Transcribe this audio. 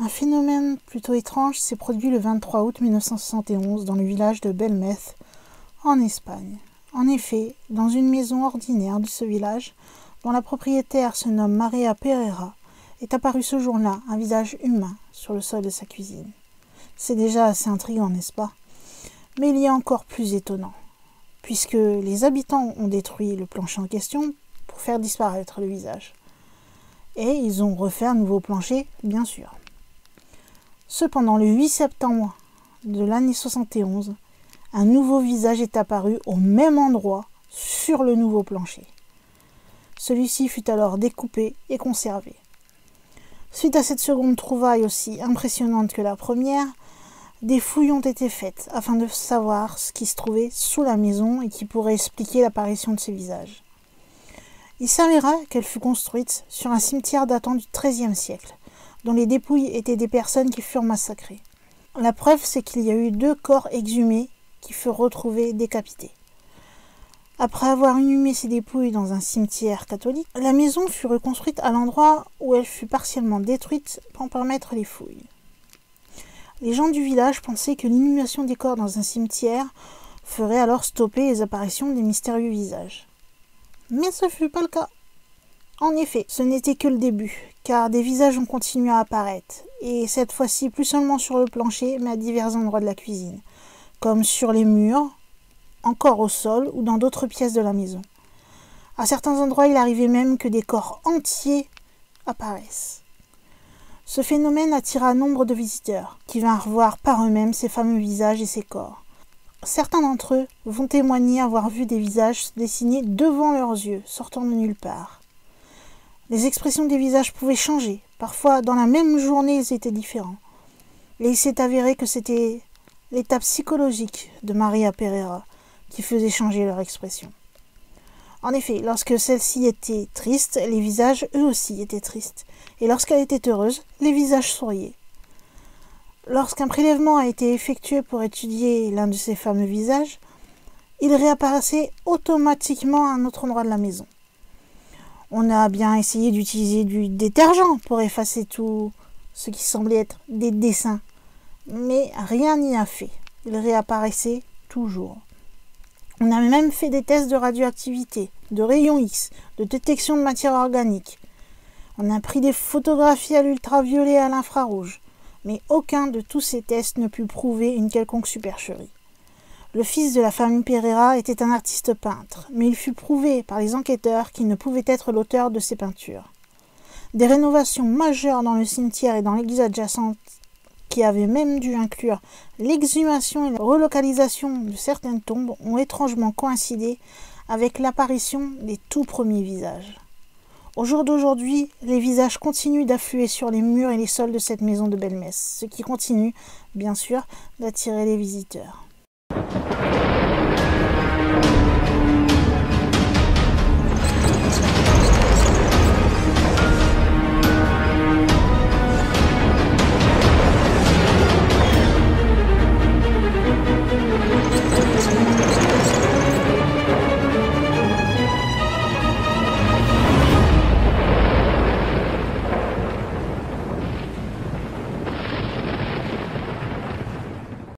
Un phénomène plutôt étrange s'est produit le 23 août 1971 dans le village de Belmez, en Espagne. En effet, dans une maison ordinaire de ce village, dont la propriétaire se nomme Maria Pereira, est apparu ce jour-là un visage humain sur le sol de sa cuisine. C'est déjà assez intriguant, n'est-ce pas? Mais il y a encore plus étonnant, puisque les habitants ont détruit le plancher en question pour faire disparaître le visage. Et ils ont refait un nouveau plancher, bien sûr. Cependant, le 8 septembre de l'année 71, un nouveau visage est apparu au même endroit sur le nouveau plancher. Celui-ci fut alors découpé et conservé. Suite à cette seconde trouvaille aussi impressionnante que la première, des fouilles ont été faites afin de savoir ce qui se trouvait sous la maison et qui pourrait expliquer l'apparition de ces visages. Il s'avéra qu'elle fut construite sur un cimetière datant du XIIIe siècle, dont les dépouilles étaient des personnes qui furent massacrées. La preuve, c'est qu'il y a eu 2 corps exhumés qui furent retrouvés décapités. Après avoir inhumé ces dépouilles dans un cimetière catholique, la maison fut reconstruite à l'endroit où elle fut partiellement détruite pour permettre les fouilles. Les gens du village pensaient que l'inhumation des corps dans un cimetière ferait alors stopper les apparitions des mystérieux visages. Mais ce ne fut pas le cas. En effet, ce n'était que le début, car des visages ont continué à apparaître, et cette fois-ci plus seulement sur le plancher, mais à divers endroits de la cuisine, comme sur les murs, encore au sol ou dans d'autres pièces de la maison. À certains endroits, il arrivait même que des corps entiers apparaissent. Ce phénomène attira nombre de visiteurs, qui vinrent voir par eux-mêmes ces fameux visages et ces corps. Certains d'entre eux vont témoigner avoir vu des visages se dessiner devant leurs yeux, sortant de nulle part. Les expressions des visages pouvaient changer. Parfois, dans la même journée, ils étaient différents. Et il s'est avéré que c'était l'état psychologique de Maria Pereira qui faisait changer leur expression. En effet, lorsque celle-ci était triste, les visages, eux aussi, étaient tristes. Et lorsqu'elle était heureuse, les visages souriaient. Lorsqu'un prélèvement a été effectué pour étudier l'un de ces fameux visages, il réapparaissait automatiquement à un autre endroit de la maison. On a bien essayé d'utiliser du détergent pour effacer tout ce qui semblait être des dessins, mais rien n'y a fait. Il réapparaissait toujours. On a même fait des tests de radioactivité, de rayons X, de détection de matière organique. On a pris des photographies à l'ultraviolet et à l'infrarouge, mais aucun de tous ces tests ne put prouver une quelconque supercherie. Le fils de la famille Pereira était un artiste peintre, mais il fut prouvé par les enquêteurs qu'il ne pouvait être l'auteur de ces peintures. Des rénovations majeures dans le cimetière et dans l'église adjacente, qui avaient même dû inclure l'exhumation et la relocalisation de certaines tombes, ont étrangement coïncidé avec l'apparition des tout premiers visages. Au jour d'aujourd'hui, les visages continuent d'affluer sur les murs et les sols de cette maison de Belmez, ce qui continue, bien sûr, d'attirer les visiteurs.